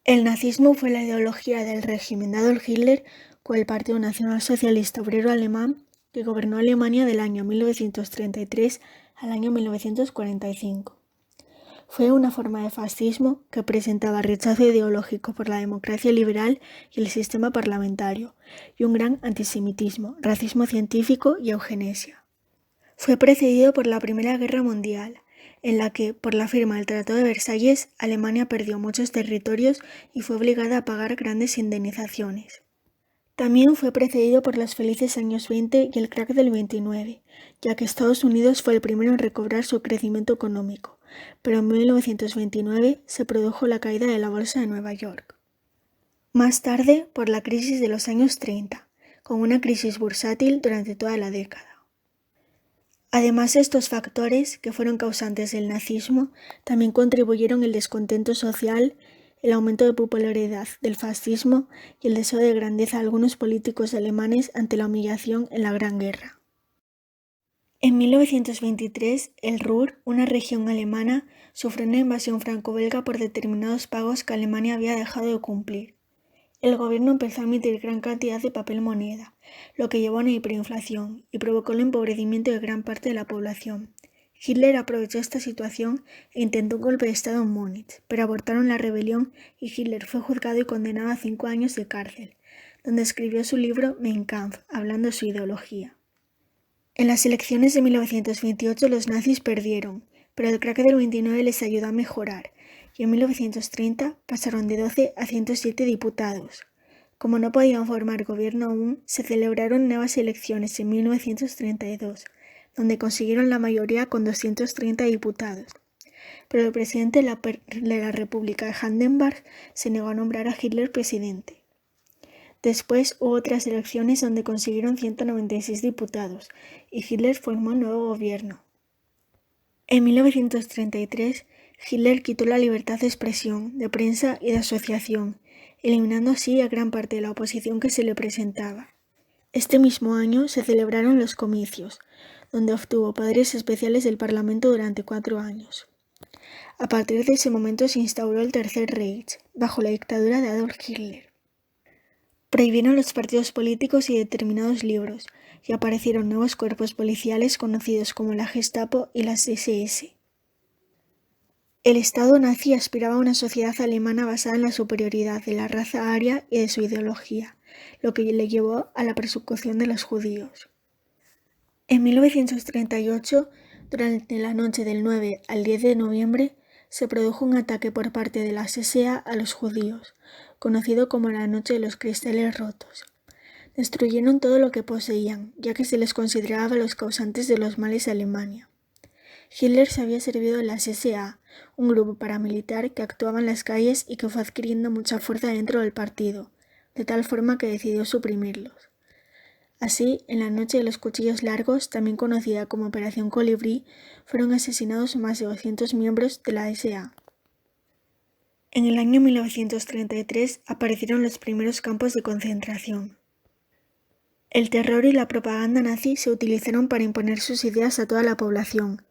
El nazismo fue la ideología del régimen de Adolf Hitler con el Partido Nacionalsocialista Obrero Alemán que gobernó Alemania del año 1933 al año 1945. Fue una forma de fascismo que presentaba rechazo ideológico por la democracia liberal y el sistema parlamentario, y un gran antisemitismo, racismo científico y eugenesia. Fue precedido por la Primera Guerra Mundial, en la que, por la firma del Tratado de Versalles, Alemania perdió muchos territorios y fue obligada a pagar grandes indemnizaciones. También fue precedido por los felices años 20 y el crack del 29, ya que Estados Unidos fue el primero en recobrar su crecimiento económico, pero en 1929 se produjo la caída de la Bolsa de Nueva York. Más tarde, por la crisis de los años 30, con una crisis bursátil durante toda la década. Además, estos factores, que fueron causantes del nazismo, también contribuyeron el descontento social, el aumento de popularidad del fascismo y el deseo de grandeza de algunos políticos alemanes ante la humillación en la Gran Guerra. En 1923, el Ruhr, una región alemana, sufrió una invasión franco-belga por determinados pagos que Alemania había dejado de cumplir. El gobierno empezó a emitir gran cantidad de papel moneda, lo que llevó a una hiperinflación y provocó el empobrecimiento de gran parte de la población. Hitler aprovechó esta situación e intentó un golpe de estado en Múnich, pero abortaron la rebelión y Hitler fue juzgado y condenado a 5 años de cárcel, donde escribió su libro Mein Kampf, hablando de su ideología. En las elecciones de 1928 los nazis perdieron, pero el crack del 29 les ayudó a mejorar, y en 1930 pasaron de 12 a 107 diputados. Como no podían formar gobierno aún, se celebraron nuevas elecciones en 1932, donde consiguieron la mayoría con 230 diputados. Pero el presidente de la República de Hindenburg se negó a nombrar a Hitler presidente. Después hubo otras elecciones donde consiguieron 196 diputados, y Hitler formó un nuevo gobierno. En 1933, Hitler quitó la libertad de expresión, de prensa y de asociación, eliminando así a gran parte de la oposición que se le presentaba. Este mismo año se celebraron los comicios, donde obtuvo poderes especiales del Parlamento durante 4 años. A partir de ese momento se instauró el Tercer Reich, bajo la dictadura de Adolf Hitler. Prohibieron los partidos políticos y determinados libros, y aparecieron nuevos cuerpos policiales conocidos como la Gestapo y las SS. El Estado nazi aspiraba a una sociedad alemana basada en la superioridad de la raza aria y de su ideología, lo que le llevó a la persecución de los judíos. En 1938, durante la noche del 9 al 10 de noviembre, se produjo un ataque por parte de las SA a los judíos, conocido como la Noche de los Cristales Rotos. Destruyeron todo lo que poseían, ya que se les consideraba los causantes de los males de Alemania. Hitler se había servido de las SA, un grupo paramilitar que actuaba en las calles y que fue adquiriendo mucha fuerza dentro del partido, de tal forma que decidió suprimirlos. Así, en la Noche de los Cuchillos Largos, también conocida como Operación Colibrí, fueron asesinados más de 200 miembros de la SA. En el año 1933 aparecieron los primeros campos de concentración. El terror y la propaganda nazi se utilizaron para imponer sus ideas a toda la población.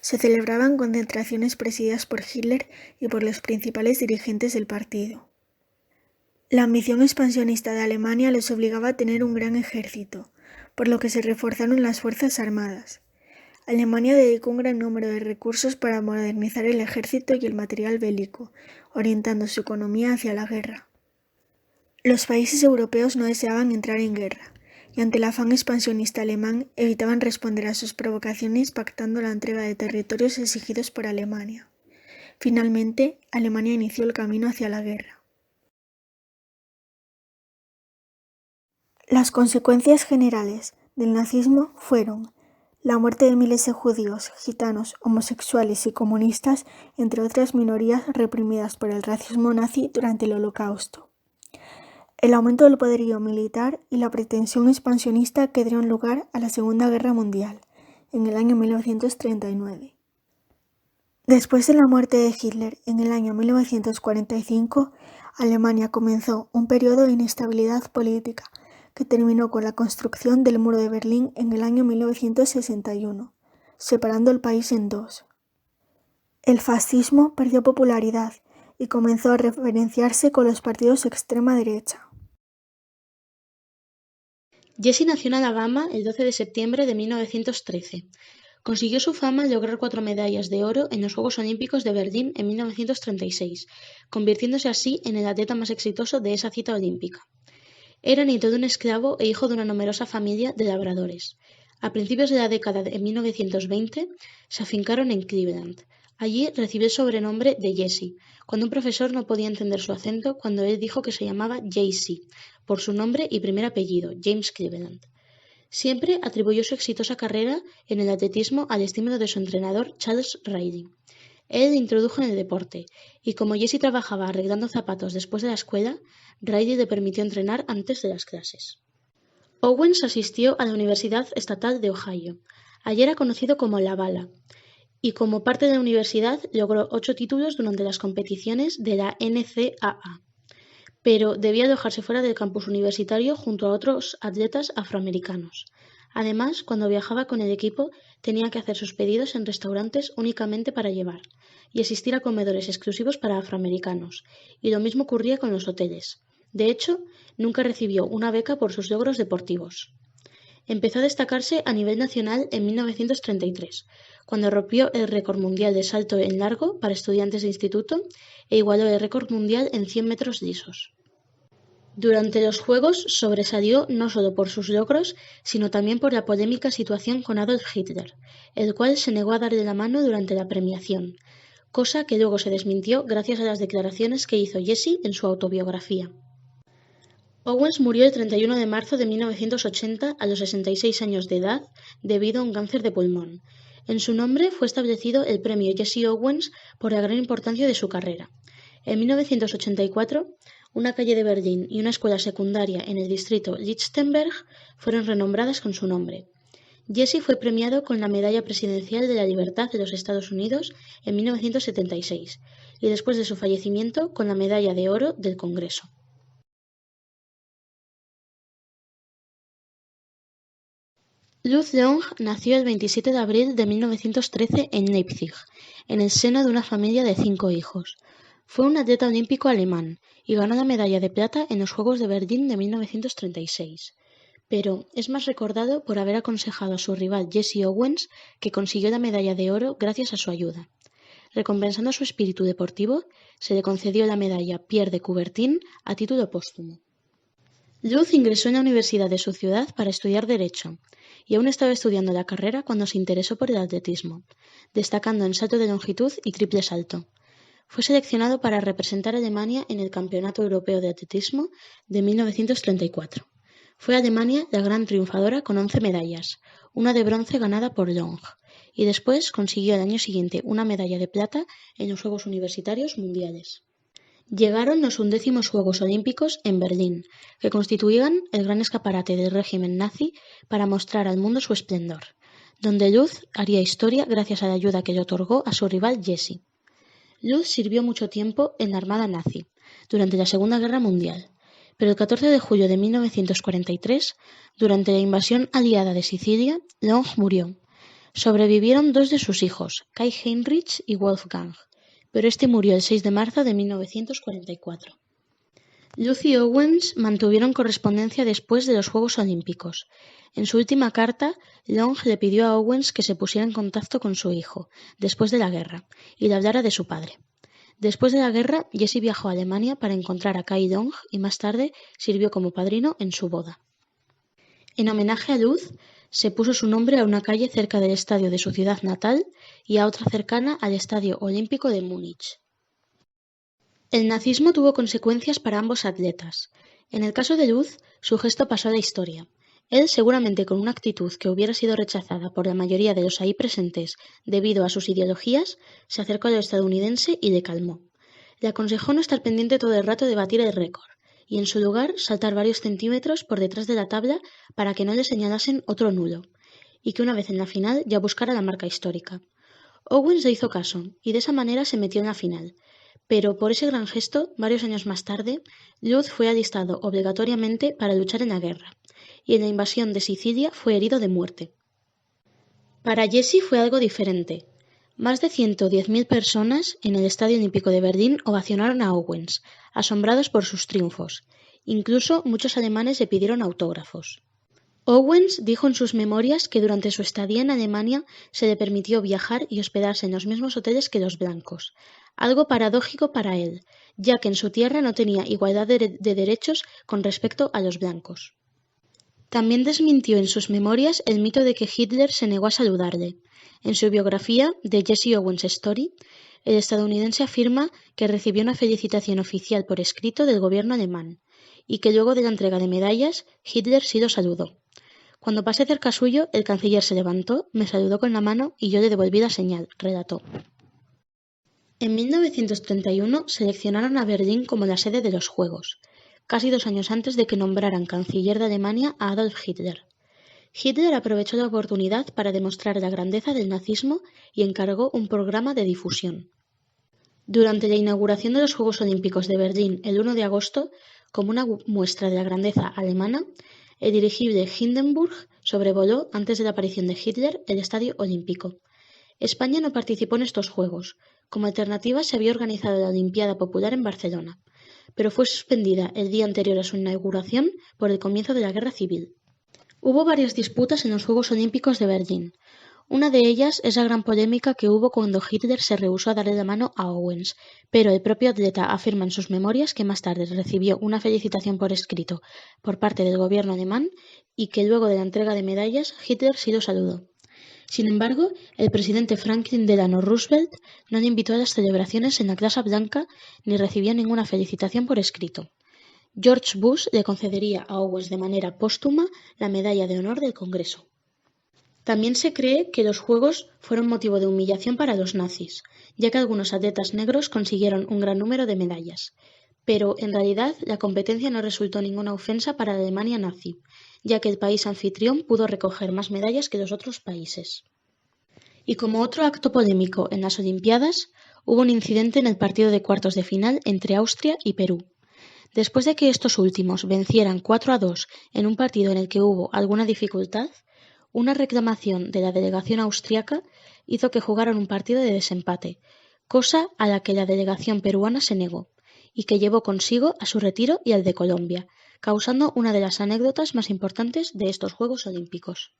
Se celebraban concentraciones presididas por Hitler y por los principales dirigentes del partido. La ambición expansionista de Alemania les obligaba a tener un gran ejército, por lo que se reforzaron las fuerzas armadas. Alemania dedicó un gran número de recursos para modernizar el ejército y el material bélico, orientando su economía hacia la guerra. Los países europeos no deseaban entrar en guerra, y ante el afán expansionista alemán evitaban responder a sus provocaciones pactando la entrega de territorios exigidos por Alemania. Finalmente, Alemania inició el camino hacia la guerra. Las consecuencias generales del nazismo fueron la muerte de miles de judíos, gitanos, homosexuales y comunistas, entre otras minorías reprimidas por el racismo nazi durante el Holocausto. El aumento del poderío militar y la pretensión expansionista que dieron lugar a la Segunda Guerra Mundial, en el año 1939. Después de la muerte de Hitler en el año 1945, Alemania comenzó un periodo de inestabilidad política que terminó con la construcción del Muro de Berlín en el año 1961, separando el país en dos. El fascismo perdió popularidad y comenzó a referenciarse con los partidos extrema derecha. Jesse nació en Alabama el 12 de septiembre de 1913. Consiguió su fama al lograr 4 medallas de oro en los Juegos Olímpicos de Berlín en 1936, convirtiéndose así en el atleta más exitoso de esa cita olímpica. Era nieto de un esclavo e hijo de una numerosa familia de labradores. A principios de la década de 1920 se afincaron en Cleveland. Allí recibió el sobrenombre de Jesse, cuando un profesor no podía entender su acento cuando él dijo que se llamaba Jay-Z, por su nombre y primer apellido, James Cleveland. Siempre atribuyó su exitosa carrera en el atletismo al estímulo de su entrenador Charles Riley. Él le introdujo en el deporte, y como Jesse trabajaba arreglando zapatos después de la escuela, Riley le permitió entrenar antes de las clases. Owens asistió a la Universidad Estatal de Ohio. Allí era conocido como La Bala, y como parte de la universidad logró 8 títulos durante las competiciones de la NCAA, pero debía alojarse fuera del campus universitario junto a otros atletas afroamericanos. Además, cuando viajaba con el equipo, tenía que hacer sus pedidos en restaurantes únicamente para llevar, y asistir a comedores exclusivos para afroamericanos, y lo mismo ocurría con los hoteles. De hecho, nunca recibió una beca por sus logros deportivos. Empezó a destacarse a nivel nacional en 1933, cuando rompió el récord mundial de salto en largo para estudiantes de instituto e igualó el récord mundial en 100 metros lisos. Durante los Juegos sobresalió no solo por sus logros, sino también por la polémica situación con Adolf Hitler, el cual se negó a darle la mano durante la premiación, cosa que luego se desmintió gracias a las declaraciones que hizo Jesse en su autobiografía. Owens murió el 31 de marzo de 1980 a los 66 años de edad debido a un cáncer de pulmón. En su nombre fue establecido el premio Jesse Owens por la gran importancia de su carrera. En 1984, una calle de Berlín y una escuela secundaria en el distrito Lichtenberg fueron renombradas con su nombre. Jesse fue premiado con la Medalla Presidencial de la Libertad de los Estados Unidos en 1976 y después de su fallecimiento con la Medalla de Oro del Congreso. Luz Leung nació el 27 de abril de 1913 en Leipzig, en el seno de una familia de 5 hijos. Fue un atleta olímpico alemán y ganó la medalla de plata en los Juegos de Berlín de 1936. Pero es más recordado por haber aconsejado a su rival Jesse Owens, que consiguió la medalla de oro gracias a su ayuda. Recompensando su espíritu deportivo, se le concedió la medalla Pierre de Coubertin a título póstumo. Luz ingresó en la universidad de su ciudad para estudiar Derecho, y aún estaba estudiando la carrera cuando se interesó por el atletismo, destacando en salto de longitud y triple salto. Fue seleccionado para representar a Alemania en el Campeonato Europeo de Atletismo de 1934. Fue Alemania la gran triunfadora con 11 medallas, una de bronce ganada por Long, y después consiguió al año siguiente una medalla de plata en los Juegos Universitarios Mundiales. Llegaron los 11º Juegos Olímpicos en Berlín, que constituían el gran escaparate del régimen nazi para mostrar al mundo su esplendor, donde Luz haría historia gracias a la ayuda que le otorgó a su rival Jesse. Luz sirvió mucho tiempo en la Armada nazi, durante la Segunda Guerra Mundial, pero el 14 de julio de 1943, durante la invasión aliada de Sicilia, Long murió. Sobrevivieron 2 de sus hijos, Kai Heinrich y Wolfgang, pero este murió el 6 de marzo de 1944. Luz y Owens mantuvieron correspondencia después de los Juegos Olímpicos. En su última carta, Long le pidió a Owens que se pusiera en contacto con su hijo, después de la guerra, y le hablara de su padre. Después de la guerra, Jesse viajó a Alemania para encontrar a Kai Long y más tarde sirvió como padrino en su boda. En homenaje a Luz, se puso su nombre a una calle cerca del estadio de su ciudad natal y a otra cercana al Estadio Olímpico de Múnich. El nazismo tuvo consecuencias para ambos atletas. En el caso de Luz, su gesto pasó a la historia. Él, seguramente con una actitud que hubiera sido rechazada por la mayoría de los ahí presentes debido a sus ideologías, se acercó al estadounidense y le calmó. Le aconsejó no estar pendiente todo el rato de batir el récord, y en su lugar saltar varios centímetros por detrás de la tabla para que no le señalasen otro nulo, y que una vez en la final ya buscara la marca histórica. Owens le hizo caso, y de esa manera se metió en la final, pero por ese gran gesto, varios años más tarde, Luz fue alistado obligatoriamente para luchar en la guerra, y en la invasión de Sicilia fue herido de muerte. Para Jesse fue algo diferente. Más de 110.000 personas en el Estadio Olímpico de Berlín ovacionaron a Owens, asombrados por sus triunfos. Incluso muchos alemanes le pidieron autógrafos. Owens dijo en sus memorias que durante su estadía en Alemania se le permitió viajar y hospedarse en los mismos hoteles que los blancos, algo paradójico para él, ya que en su tierra no tenía igualdad de derechos con respecto a los blancos. También desmintió en sus memorias el mito de que Hitler se negó a saludarle. En su biografía, The Jesse Owens Story, el estadounidense afirma que recibió una felicitación oficial por escrito del gobierno alemán, y que luego de la entrega de medallas, Hitler sí lo saludó. Cuando pasé cerca suyo, el canciller se levantó, me saludó con la mano y yo le devolví la señal, relató. En 1931 seleccionaron a Berlín como la sede de los Juegos, casi 2 años antes de que nombraran canciller de Alemania a Adolf Hitler. Hitler aprovechó la oportunidad para demostrar la grandeza del nazismo y encargó un programa de difusión. Durante la inauguración de los Juegos Olímpicos de Berlín el 1 de agosto, como una muestra de la grandeza alemana, el dirigible Hindenburg sobrevoló, antes de la aparición de Hitler, el Estadio Olímpico. España no participó en estos Juegos. Como alternativa se había organizado la Olimpiada Popular en Barcelona, pero fue suspendida el día anterior a su inauguración por el comienzo de la Guerra Civil. Hubo varias disputas en los Juegos Olímpicos de Berlín. Una de ellas es la gran polémica que hubo cuando Hitler se rehusó a darle la mano a Owens, pero el propio atleta afirma en sus memorias que más tarde recibió una felicitación por escrito por parte del gobierno alemán y que luego de la entrega de medallas Hitler sí lo saludó. Sin embargo, el presidente Franklin Delano Roosevelt no le invitó a las celebraciones en la Casa Blanca ni recibió ninguna felicitación por escrito. George Bush le concedería a Owens de manera póstuma la Medalla de Honor del Congreso. También se cree que los Juegos fueron motivo de humillación para los nazis, ya que algunos atletas negros consiguieron un gran número de medallas. Pero, en realidad, la competencia no resultó ninguna ofensa para la Alemania nazi, ya que el país anfitrión pudo recoger más medallas que los otros países. Y como otro acto polémico en las Olimpiadas, hubo un incidente en el partido de cuartos de final entre Austria y Perú. Después de que estos últimos vencieran 4-2 en un partido en el que hubo alguna dificultad, una reclamación de la delegación austriaca hizo que jugaran un partido de desempate, cosa a la que la delegación peruana se negó, y que llevó consigo a su retiro y al de Colombia, causando una de las anécdotas más importantes de estos Juegos Olímpicos.